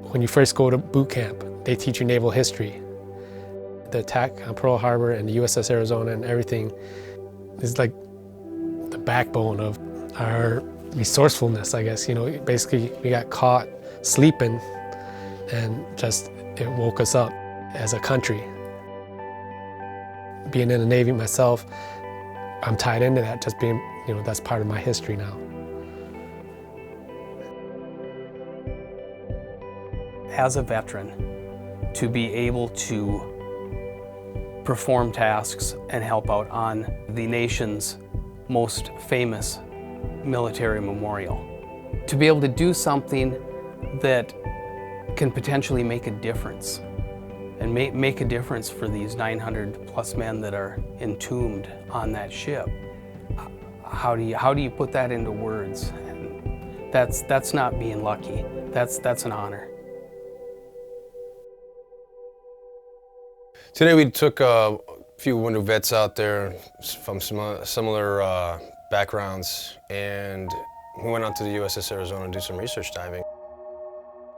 When you first go to boot camp, they teach you naval history. The attack on Pearl Harbor and the USS Arizona and everything is like the backbone of our resourcefulness, I guess. You know, basically we got caught sleeping and just it woke us up as a country. Being in the Navy myself, I'm tied into that, just being, you know, that's part of my history now. As a veteran, to be able to perform tasks and help out on the nation's most famous military memorial. To be able to do something that can potentially make a difference and make a difference for these 900 plus men that are entombed on that ship. How do you put that into words? And that's not being lucky. That's an honor. Today we took a few wounded vets out there from similar backgrounds, and we went out to the USS Arizona to do some research diving.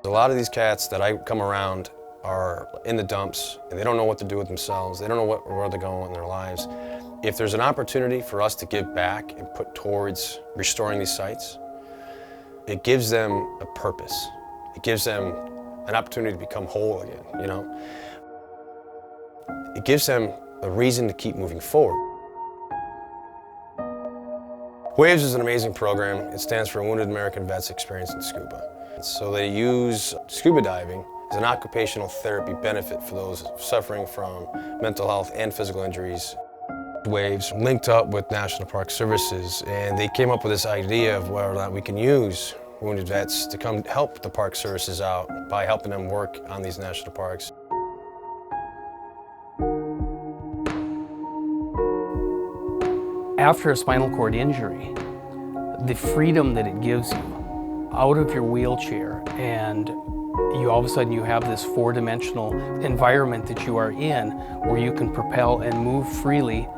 A lot of these cats that I come around are in the dumps, and they don't know what to do with themselves. They don't know where they're going in their lives. If there's an opportunity for us to give back and put towards restoring these sites, it gives them a purpose. It gives them an opportunity to become whole again, you know? It gives them a reason to keep moving forward. WAVES is an amazing program. It stands for Wounded American Vets Experiencing Scuba. So they use scuba diving as an occupational therapy benefit for those suffering from mental health and physical injuries. WAVES linked up with National Park Services, and they came up with this idea of whether or not we can use wounded vets to come help the Park Services out by helping them work on these national parks. After a spinal cord injury, the freedom that it gives you out of your wheelchair, and you all of a sudden you have this four-dimensional environment that you are in where you can propel and move freely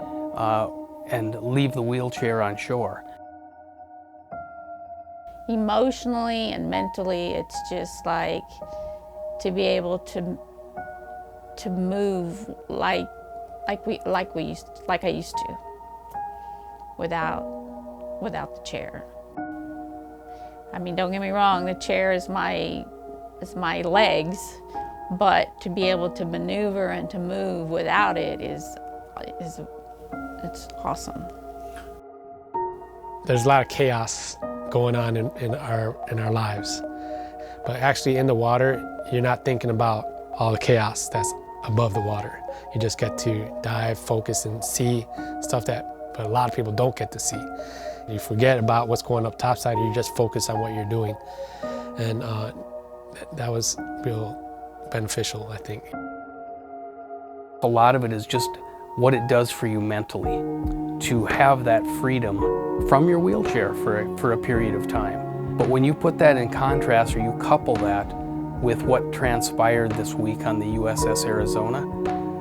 and leave the wheelchair on shore. Emotionally and mentally, it's just like to be able to move like I used to. Without the chair. I mean, don't get me wrong, the chair is my legs, but to be able to maneuver and to move without it it's awesome. There's a lot of chaos going on in our lives, but actually in the water, you're not thinking about all the chaos that's above the water. You just get to dive, focus, and see stuff that but a lot of people don't get to see. You forget about what's going up topside, you just focus on what you're doing. And that was real beneficial, I think. A lot of it is just what it does for you mentally to have that freedom from your wheelchair for a period of time. But when you put that in contrast, or you couple that with what transpired this week on the USS Arizona,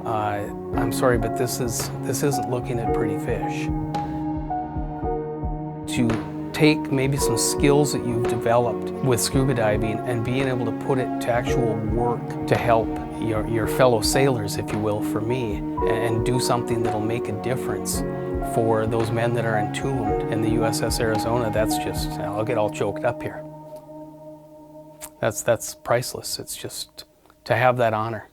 I'm sorry, but this isn't looking at pretty fish. To take maybe some skills that you've developed with scuba diving and being able to put it to actual work to help your fellow sailors, if you will, for me, and do something that'll make a difference for those men that are entombed in the USS Arizona, that's just, I'll get all choked up here. That's priceless. It's just to have that honor.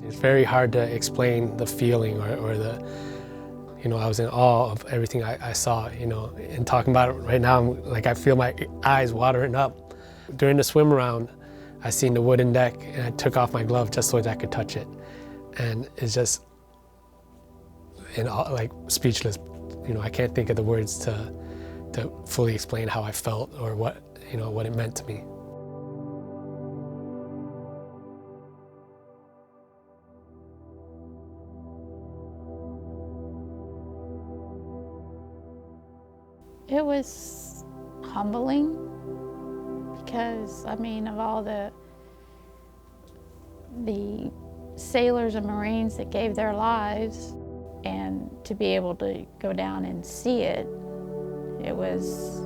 It's very hard to explain the feeling or the, you know, I was in awe of everything I saw, you know, and talking about it right now, I feel my eyes watering up. During the swim around, I seen the wooden deck and I took off my glove just so that I could touch it. And it's just, like speechless, you know, I can't think of the words to fully explain how I felt or what, you know, what it meant to me. It was humbling, because, I mean, of all the sailors and Marines that gave their lives, and to be able to go down and see it, it was,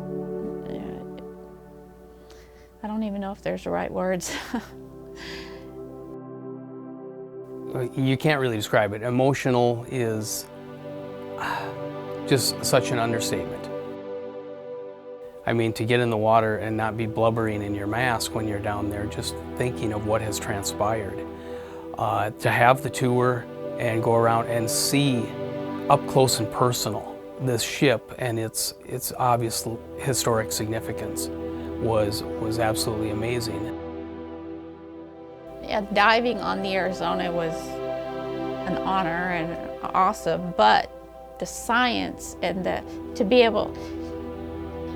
I don't even know if there's the right words. You can't really describe it. Emotional is just such an understatement. I mean, to get in the water and not be blubbering in your mask when you're down there, just thinking of what has transpired. To have the tour and go around and see up close and personal this ship and its obvious historic significance was absolutely amazing. Yeah, diving on the Arizona was an honor and awesome, but the science and to be able,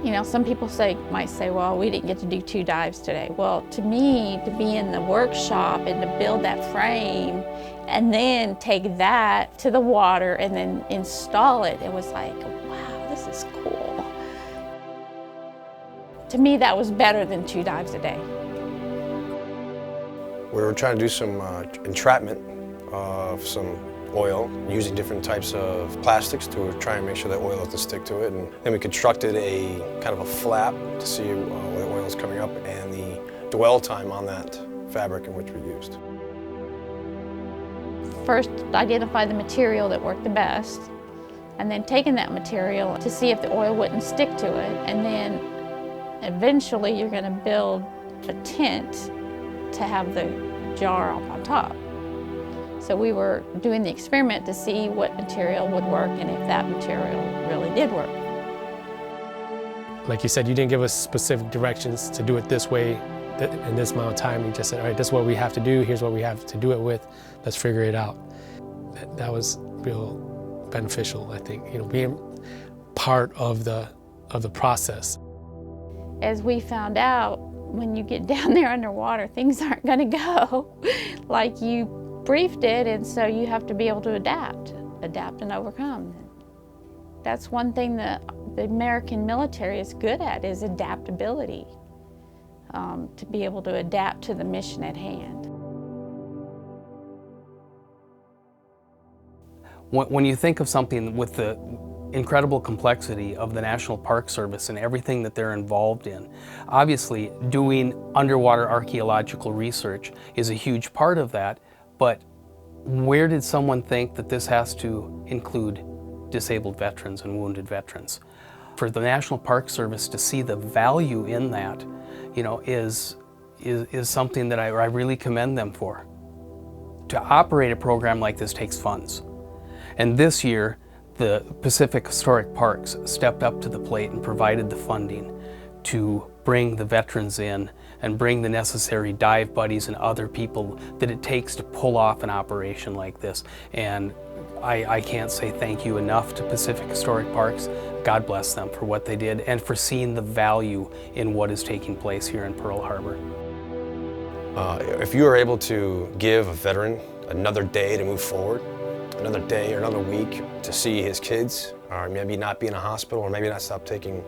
you know, some people might say, well, we didn't get to do 2 dives today. Well, to me, to be in the workshop and to build that frame and then take that to the water and then install it, it was like, wow, this is cool. To me, that was better than 2 dives a day. We were trying to do some entrapment of some oil using different types of plastics to try and make sure that oil doesn't stick to it. And then we constructed a kind of a flap to see where the oil is coming up and the dwell time on that fabric in which we used. First, identify the material that worked the best, and then taking that material to see if the oil wouldn't stick to it, and then eventually you're going to build a tent to have the jar up on top. So we were doing the experiment to see what material would work and if that material really did work. Like you said, you didn't give us specific directions to do it this way in this amount of time. You just said, all right, this is what we have to do, here's what we have to do it with, let's figure it out. That was real beneficial, I think, you know, being part of the process. As we found out, when you get down there underwater, things aren't going to go like you briefed it, and so you have to be able to adapt and overcome. That's one thing that the American military is good at, is adaptability, to be able to adapt to the mission at hand. When you think of something with the incredible complexity of the National Park Service and everything that they're involved in, obviously doing underwater archaeological research is a huge part of that, but where did someone think that this has to include disabled veterans and wounded veterans? For the National Park Service to see the value in that, you know, is something that I really commend them for. To operate a program like this takes funds. And this year, the Pacific Historic Parks stepped up to the plate and provided the funding to bring the veterans in and bring the necessary dive buddies and other people that it takes to pull off an operation like this. And I can't say thank you enough to Pacific Historic Parks. God bless them for what they did and for seeing the value in what is taking place here in Pearl Harbor. If you are able to give a veteran another day to move forward, another day or another week to see his kids, or maybe not be in a hospital, or maybe not stop taking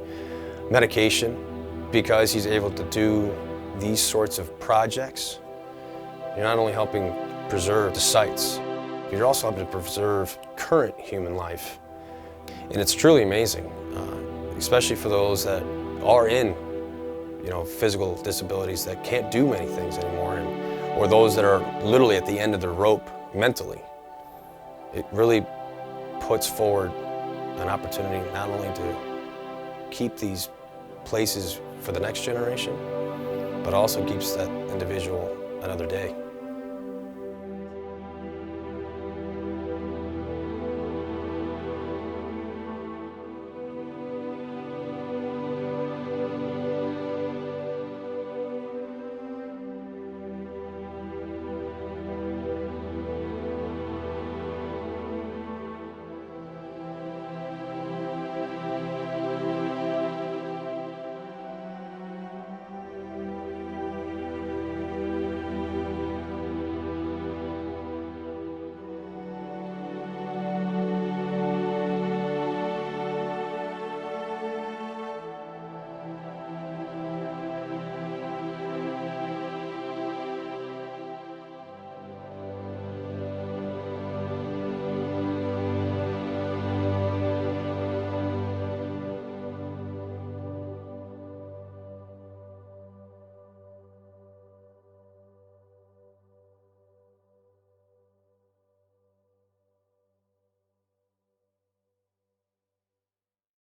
medication because he's able to do these sorts of projects, you're not only helping preserve the sites, you're also helping to preserve current human life. And it's truly amazing, especially for those that are in, you know, physical disabilities that can't do many things anymore, or those that are literally at the end of their rope mentally. It really puts forward an opportunity not only to keep these places for the next generation, but also keeps that individual another day.